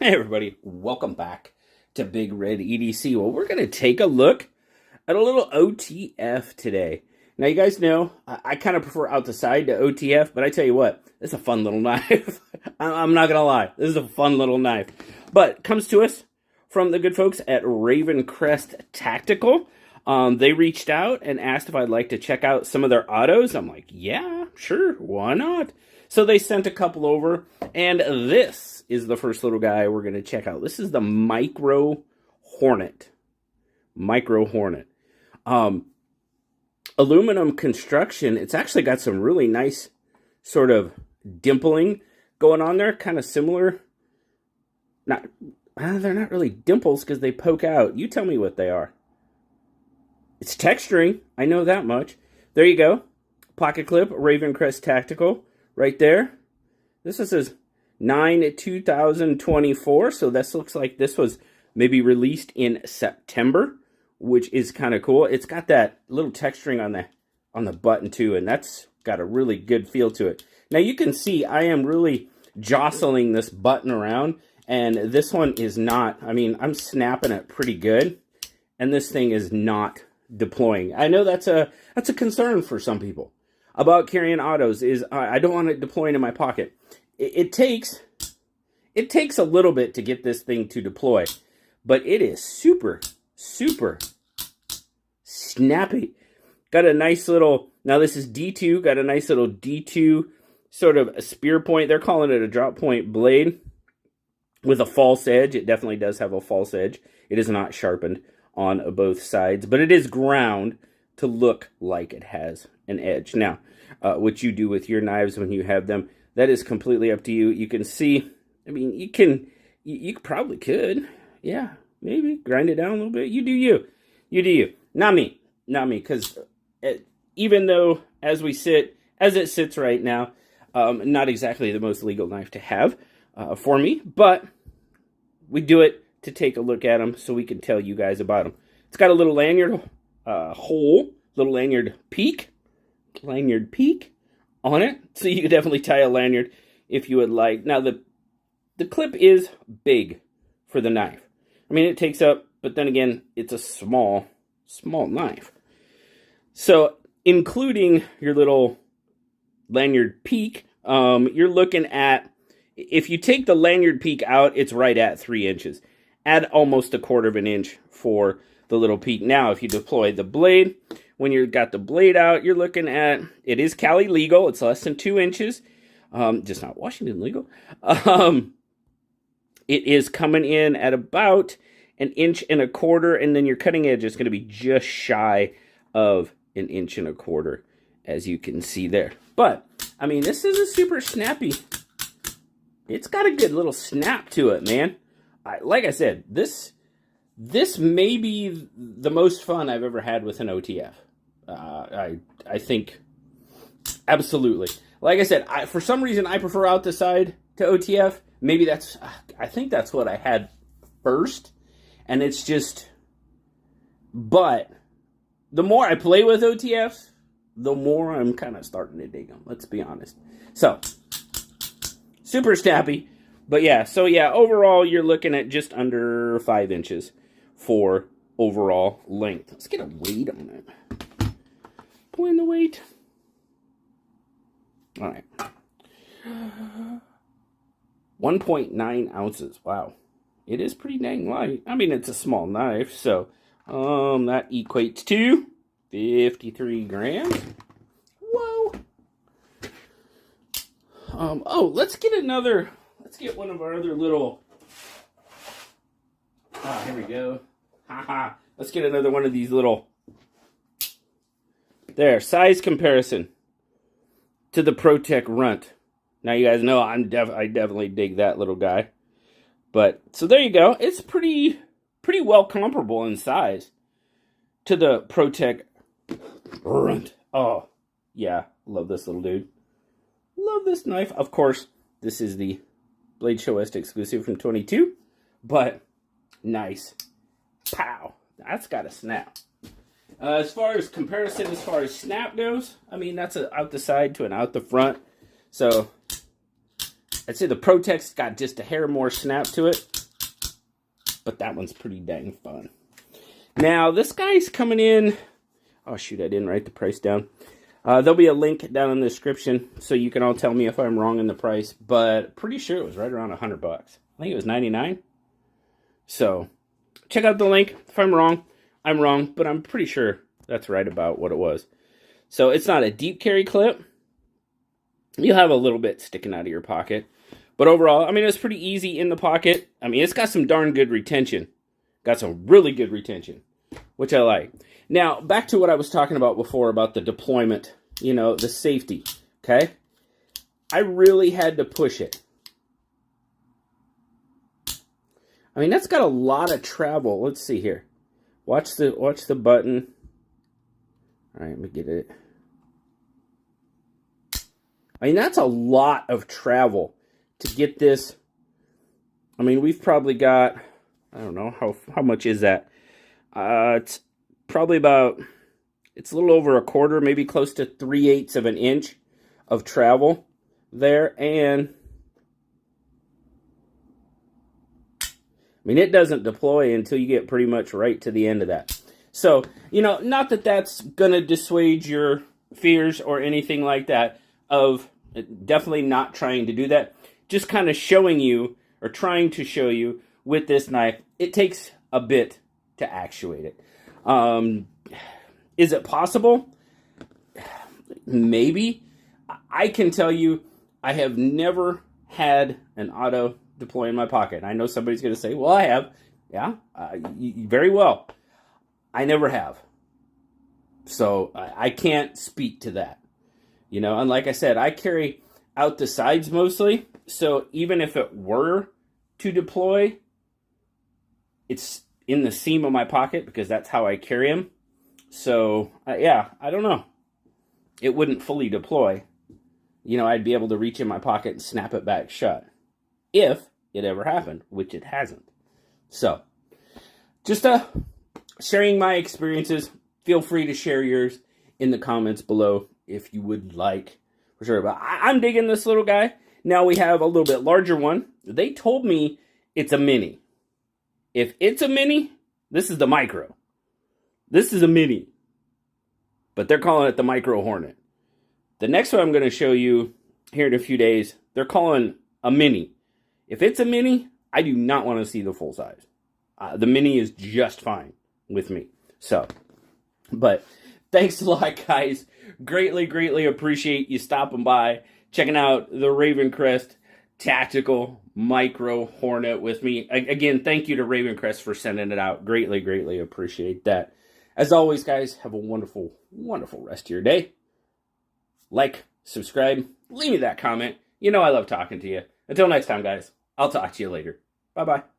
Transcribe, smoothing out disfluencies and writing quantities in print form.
Hey everybody, welcome back to Big Red EDC. Well, we're going to take a look at a little OTF today. Now, you guys know, I kind of prefer out the side to OTF, but I tell you what, it's a fun little knife. I'm not going to lie, this is a fun little knife. But it comes to us from the good folks at RavenCrest Tactical. They reached out and asked if I'd like to check out some of their autos. I'm like, yeah, sure, why not? So they sent a couple over, and this is the first little guy we're going to check out. This is the Micro Hornet. Micro Hornet. Aluminum construction. It's actually got some really nice sort of dimpling going on there. Kind of similar. They're not really dimples because they poke out. You tell me what they are. It's texturing. I know that much. There you go. Pocket clip, RavenCrest Tactical. Right there. This is 9/2024, so this looks like this was maybe released in September, which is kind of cool. It's got that little texturing on the button too, and that's got a really good feel to it. Now you can see I am really jostling this button around, and this one is not. I mean, I'm snapping it pretty good, and this thing is not deploying. I know that's a concern for some people about carrying autos, is I don't want it deploying in my pocket. It takes a little bit to get this thing to deploy, but it is super snappy. Got a nice little, now this is D2, got a nice little D2 sort of a spear point. They're calling it a drop point blade with a false edge. It definitely does have a false edge. It is not sharpened on both sides, but it is ground to look like it has an edge. Now, what you do with your knives when you have them, that is completely up to you. You can see, I mean, you probably could, yeah, maybe grind it down a little bit. You do you. You do you. Not me, because even though as it sits right now, not exactly the most legal knife to have for me, but we do it to take a look at them so we can tell you guys about them. It's got a little lanyard hole, little lanyard peak on it, so you could definitely tie a lanyard if you would like. Now the clip is big for the knife. I mean, it takes up, but then again, it's a small knife. So including your little lanyard peak, you're looking at, if you take the lanyard peak out, it's right at 3 inches. Add almost 1/4 of an inch for the little peak. Now, if you deploy the blade, when you've got the blade out, you're looking at, it is Cali legal. It's less than 2 inches. Just not Washington legal. It is coming in at about 1.25 inches, and then your cutting edge is going to be just shy of 1.25 inches, as you can see there. But, I mean, this is a super snappy. It's got a good little snap to it, man. Like I said, this may be the most fun I've ever had with an OTF. I think, absolutely. Like I said, for some reason, I prefer out the side to OTF. Maybe I think that's what I had first. And it's just, but the more I play with OTFs, the more I'm kind of starting to dig them. Let's be honest. So, super snappy. But yeah, overall, you're looking at just under 5 inches for overall length. Let's get a weight on it. Pull in the weight. All right. 1.9 ounces. Wow. It is pretty dang light. I mean, it's a small knife, so that equates to 53 grams. Whoa. Oh, let's get one of our other little, here we go. Haha. Let's get another one of these little, there, size comparison to the ProTech Runt. Now you guys know I definitely dig that little guy. But, so there you go. It's pretty well comparable in size to the ProTech Runt. Oh, yeah, love this little dude. Love this knife. Of course, this is the Blade Show West exclusive from 22, but nice. Pow. That's got a snap. As far as comparison, as far as snap goes, I mean, that's an out the side to an out the front. So, I'd say the ProTech's got just a hair more snap to it. but that one's pretty dang fun. Now, this guy's coming in. Oh, shoot, I didn't write the price down. There'll be a link down in the description, so you can all tell me if I'm wrong in the price, but pretty sure it was right around $100. I think it was $99. So, check out the link. If I'm wrong, I'm wrong, but I'm pretty sure that's right about what it was. So, it's not a deep carry clip. You'll have a little bit sticking out of your pocket. But overall, I mean, it's pretty easy in the pocket. I mean, it's got some darn good retention. Got some really good retention, which I like. Now, back to what I was talking about before about the deployment, you know, the safety, okay? I really had to push it. I mean, that's got a lot of travel. Let's see here. Watch the button. All right, let me get it. I mean, that's a lot of travel to get this. I mean, we've probably got, I don't know, how much is that? It's probably about, it's a little over a quarter, maybe close to 3/8 of an inch of travel there. And, I mean, it doesn't deploy until you get pretty much right to the end of that. So, you know, not that that's going to dissuade your fears or anything like that of definitely not trying to do that. Just kind of showing you, or trying to show you with this knife, it takes a bit to actuate it. Is it possible? Maybe. I can tell you, I have never had an auto deploy in my pocket. I know somebody's going to say, well, I have. Yeah, very well. I never have. So I can't speak to that. You know, and like I said, I carry out the sides mostly. So even if it were to deploy, it's in the seam of my pocket because that's how I carry them. So, yeah, I don't know. It wouldn't fully deploy. You know, I'd be able to reach in my pocket and snap it back shut. If it ever happened, which it hasn't. So, just sharing my experiences. Feel free to share yours in the comments below if you would like. For sure. But I'm digging this little guy. Now we have a little bit larger one. They told me it's a mini. If it's a mini, this is the micro. This is a mini. But they're calling it the Micro Hornet. The next one I'm going to show you here in a few days, they're calling a mini. If it's a mini, I do not want to see the full size. The mini is just fine with me. So, but thanks a lot, guys. Greatly, greatly appreciate you stopping by, checking out the RavenCrest Tactical Micro Hornet with me. Again, thank you to RavenCrest for sending it out. Greatly, greatly appreciate that. As always, guys, have a wonderful, wonderful rest of your day. Like, subscribe, leave me that comment. You know I love talking to you. Until next time, guys, I'll talk to you later. Bye-bye.